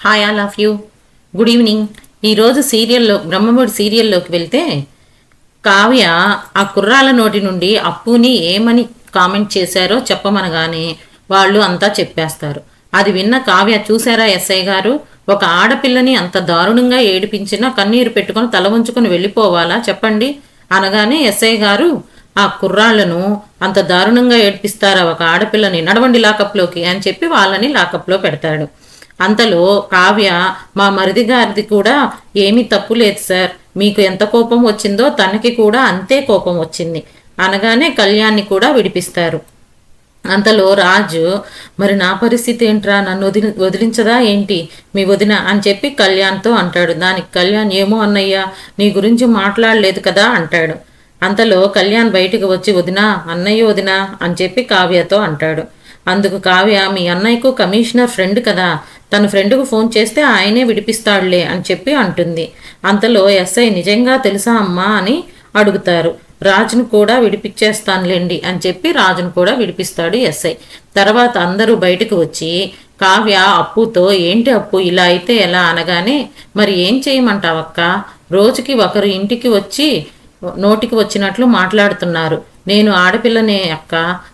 Hi all of you, good evening. ఈరోజు సీరియల్లో బ్రహ్మముడి సీరియల్లోకి వెళ్తే కావ్య ఆ కుర్రాల నోటి నుండి అప్పుని ఏమని కామెంట్ చేశారో చెప్పమనగానే వాళ్ళు అంతా చెప్పేస్తారు. అది విన్న కావ్య, చూసారా ఎస్ఐ గారు, ఒక ఆడపిల్లని అంత దారుణంగా ఏడిపించినా కన్నీరు పెట్టుకొని తల ఉంచుకొని వెళ్ళిపోవాలా చెప్పండి అనగానే ఎస్ఐ గారు, ఆ కుర్రాళ్లను అంత దారుణంగా ఏడిపిస్తారా ఒక ఆడపిల్లని, నడవండి లాకప్లోకి అని చెప్పి వాళ్ళని లాకప్లో పెడతాడు. అంతలో కావ్య, మా మరిది గారిది కూడా ఏమీ తప్పు లేదు సార్, మీకు ఎంత కోపం వచ్చిందో తనకి కూడా అంతే కోపం వచ్చింది అనగానే కళ్యాణ్ని కూడా విడిపిస్తారు. అంతలో రాజు, మరి నా పరిస్థితి ఏంట్రా, నన్ను వదిలించదా ఏంటి మీ వదిన అని చెప్పి కళ్యాణ్తో అంటాడు. దానికి కళ్యాణ్, ఏమో అన్నయ్య, నీ గురించి మాట్లాడలేదు కదా అంటాడు. అంతలో కళ్యాణ్ బయటికి వచ్చి, వదినా, అన్నయ్య వదినా అని చెప్పి కావ్యతో అంటాడు. అందుకు కావ్య, మీ అన్నయ్యకు కమిషనర్ ఫ్రెండ్ కదా, తన ఫ్రెండ్కు ఫోన్ చేస్తే ఆయనే విడిపిస్తాడులే అని చెప్పి అంటుంది. అంతలో ఎస్ఐ, నిజంగా తెలుసా అమ్మా అని అడుగుతారు. రాజును కూడా విడిపించేస్తానులేండి అని చెప్పి రాజును కూడా విడిపిస్తాడు ఎస్ఐ. తర్వాత అందరూ బయటకు వచ్చి కావ్య అప్పుతో, ఏంటి అప్పు ఇలా అయితే ఎలా అనగానే, మరి ఏం చేయమంటావక్క, రోజుకి ఒకరు ఇంటికి వచ్చి నోటికి వచ్చినట్లు మాట్లాడుతున్నారు. నేను ఆడపిల్లనే అక్క,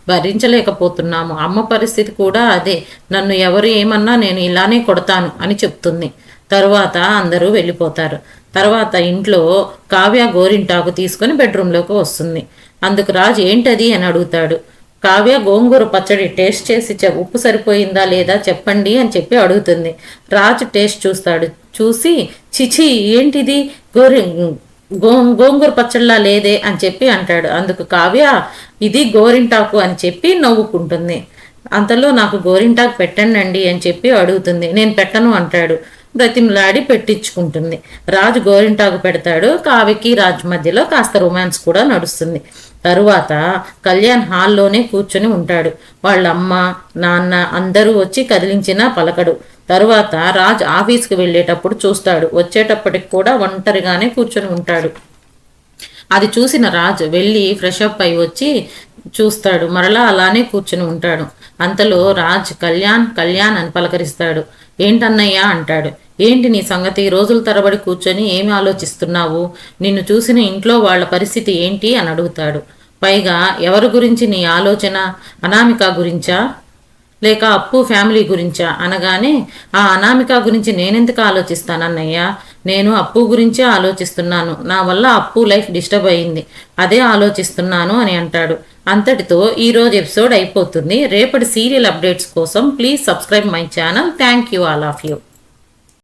భరించలేకపోతున్నాము. అమ్మ పరిస్థితి కూడా అదే, నన్ను ఎవరు ఏమన్నా నేను ఇలానే కొడతాను అని చెప్తుంది. తరువాత అందరూ వెళ్ళిపోతారు. తర్వాత ఇంట్లో కావ్య గోరింటాకు తీసుకొని బెడ్రూమ్లోకి వస్తుంది. అందుకు రాజు, ఏంటది అని అడుగుతాడు. కావ్య గోంగూర పచ్చడి టేస్ట్ చేసి ఉప్పు సరిపోయిందా లేదా చెప్పండి అని చెప్పి అడుగుతుంది. రాజు టేస్ట్ చూస్తాడు. చూసి, చిచి ఏంటిది, గోంగూర పచ్చళ్ళలా లేదే అని చెప్పి అంటాడు. అందుకు కావ్య, ఇది గోరింటాకు అని చెప్పి నవ్వుకుంటుంది. అంతలో నాకు గోరింటాకు పెట్టండి అని చెప్పి అడుగుతుంది. నేను పెట్టను అంటాడు. బ్రతిమలాడి పెట్టించుకుంటుంది. రాజు గోరింటాకు పెడతాడు. కావ్యకి రాజు మధ్యలో కాస్త రొమాన్స్ కూడా నడుస్తుంది. తరువాత కళ్యాణ్ హాల్లోనే కూర్చొని ఉంటాడు. వాళ్ళ అమ్మ నాన్న అందరూ వచ్చి కదిలించినా పలకడు. తరువాత రాజ్ ఆఫీస్కి వెళ్ళేటప్పుడు చూస్తాడు. వచ్చేటప్పటికి కూడా ఒంటరిగానే కూర్చొని ఉంటాడు. అది చూసిన రాజు వెళ్ళి ఫ్రెష్ అప్ అయి వచ్చి చూస్తాడు. మరలా అలానే కూర్చుని ఉంటాడు. అంతలో రాజ్, కళ్యాణ్ కళ్యాణ్ అని పలకరిస్తాడు. ఏంటన్నయ్యా అంటాడు. ఏంటి నీ సంగతి, రోజుల తరబడి కూర్చొని ఏమి ఆలోచిస్తున్నావు, నిన్ను చూసిన ఇంట్లో వాళ్ళ పరిస్థితి ఏంటి అని అడుగుతాడు. పైగా ఎవరి గురించి నీ ఆలోచన, అనామిక గురించా లేక అప్పు ఫ్యామిలీ గురించా అనగానే, ఆ అనామిక గురించి నేనెందుకు ఆలోచిస్తానన్నయ్యా, నేను అప్పు గురించే ఆలోచిస్తున్నాను. నా వల్ల అప్పు లైఫ్ డిస్టర్బ్ అయింది, అదే ఆలోచిస్తున్నాను అని అంటాడు. అంతటితో ఈరోజు ఎపిసోడ్ అయిపోతుంది. రేపటి సీరియల్ అప్డేట్స్ కోసం please subscribe my channel. Thank you all of you.